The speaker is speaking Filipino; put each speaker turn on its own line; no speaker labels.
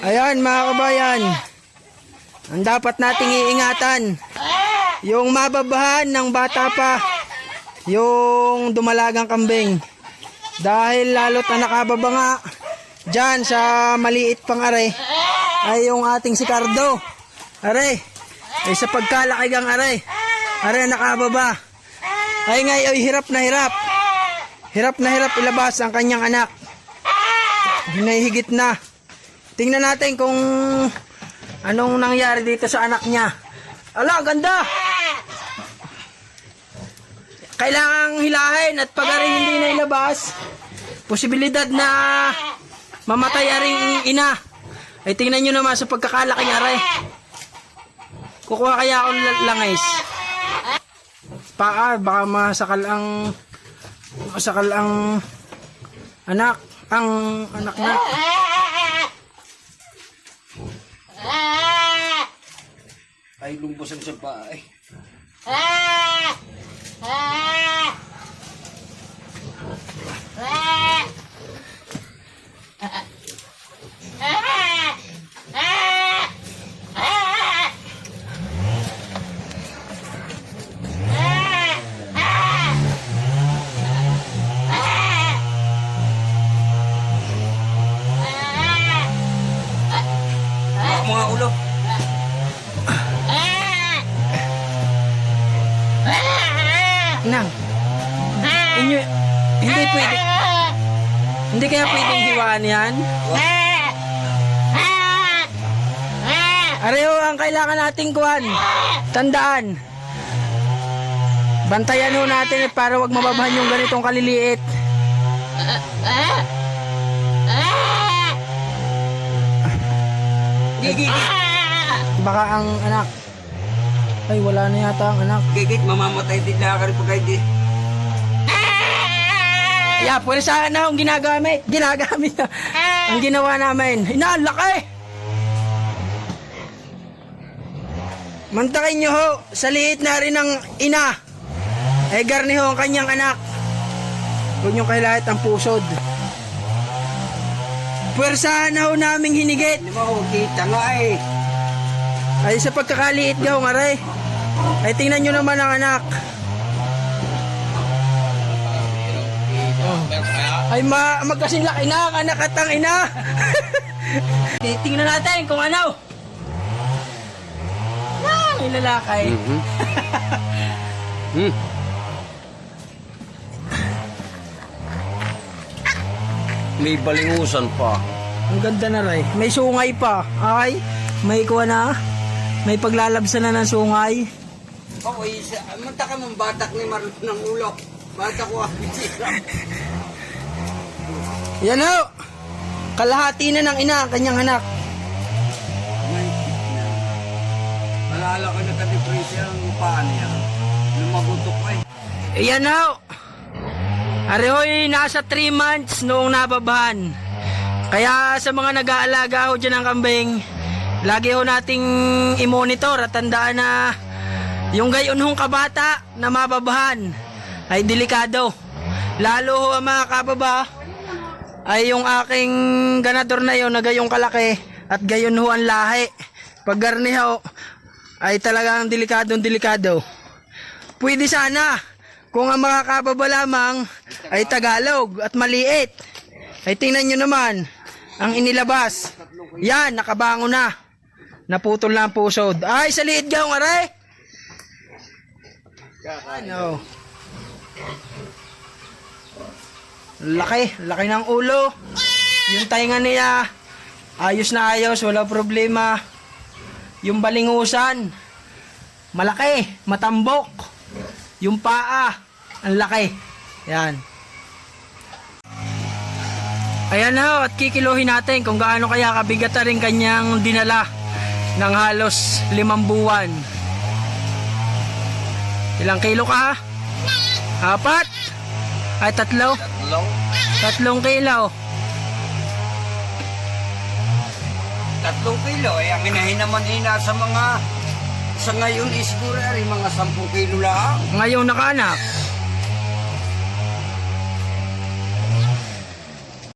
Ayan mga kabayan, ang dapat nating iingatan, yung mababahan ng bata pa, yung dumalagang kambing. Dahil lalo't na nakababa nga dyan sa maliit pang are, ay yung ating si Cardo. Are, ay sa pagkalaki gang are nakababa. Ay ngay ay hirap na hirap. Hirap na hirap ilabas ang kanyang anak. Hinahigit na. Tingnan natin kung anong nangyari dito sa anak niya. Ala, ganda! Kailangang hilahin at pag aring hindi na ilabas, posibilidad na mamatay aring ina. Ay tingnan nyo naman sa pagkakalaki niya, aray. Kukuha kaya ako langis. Baka masakal ang anak na.
Ay, lumbusan sa bahay. Mga ulo.
Nang, hindi pwede. Hindi kaya pwedeng hiwaan yan? Areho ang kailangan nating kuhan. Tandaan. Bantayan ho natin para wag mababahan yung ganitong kaliliit.
Gigit.
Baka ang anak. Ay, wala na yata ang anak.
Gigit, mamamatay din na ka rin pag kayo di.
Yeah, pwede sana akong ginagamit. Ginagamit na. Ang ginawa namin. Inaalaki! Mantakin nyo ho, sa liit na rin ng ina. Ay garni ho ang kanyang anak. Huwag nyo kailahit ang pusod. Pwersahan na ho naming hinigit.
Hindi mo, kita nga eh.
Ay sa pagkakaliit nga ho, aray. Ay tingnan nyo naman ang anak. Ay magkasing laki na ang anak at ang ina. Tingnan natin kung ano. Ay lalakay.
May balingusan pa.
Ang ganda na ray. May sungay pa. Ay, may kuha na. May paglalabsan na ng sungay.
Ako, manta ka mong batak ni Marlon ng ulo. Batak ko ang sila.
Yan ho. Kalahati na ng ina ang kanyang anak.
Malala ko nagka-depress ang paa niya. Lumagutok ko eh.
Yan ho. Arehoy nasa 3 months noong nababahan. Kaya sa mga nag-aalaga ho dyan ng kambing, lagi ho nating i-monitor at tandaan na yung gayon hong kabata na mababahan ay delikado. Lalo ho ang mga kababa ay yung aking ganador na yun na gayong kalaki at gayon ho ang lahi. Pag garni ho ay talagang delikado. Pwede sana kung ang mga kababa lamang ay Tagalog at maliit. Ay tingnan nyo naman ang inilabas. Yan, nakabango na. Naputol na ang pusod. Ay, sa liit gawang aray. Ano? Laki ng ulo. Yung tainga niya, ayos na ayos, wala problema. Yung balingusan, malaki, matambok. Yung paa, ang laki. Yan. Ayan na, at kikiluhin natin kung gaano kaya kabigat na rin kanyang dinala ng halos 5 buwan. Ilang kilo ka? 4? Ay 3? 3 kilo.
3 kilo eh. Ang inahin naman ina sa ngayon is siguro rin mga 10 kilo lang.
Ngayon nakanak.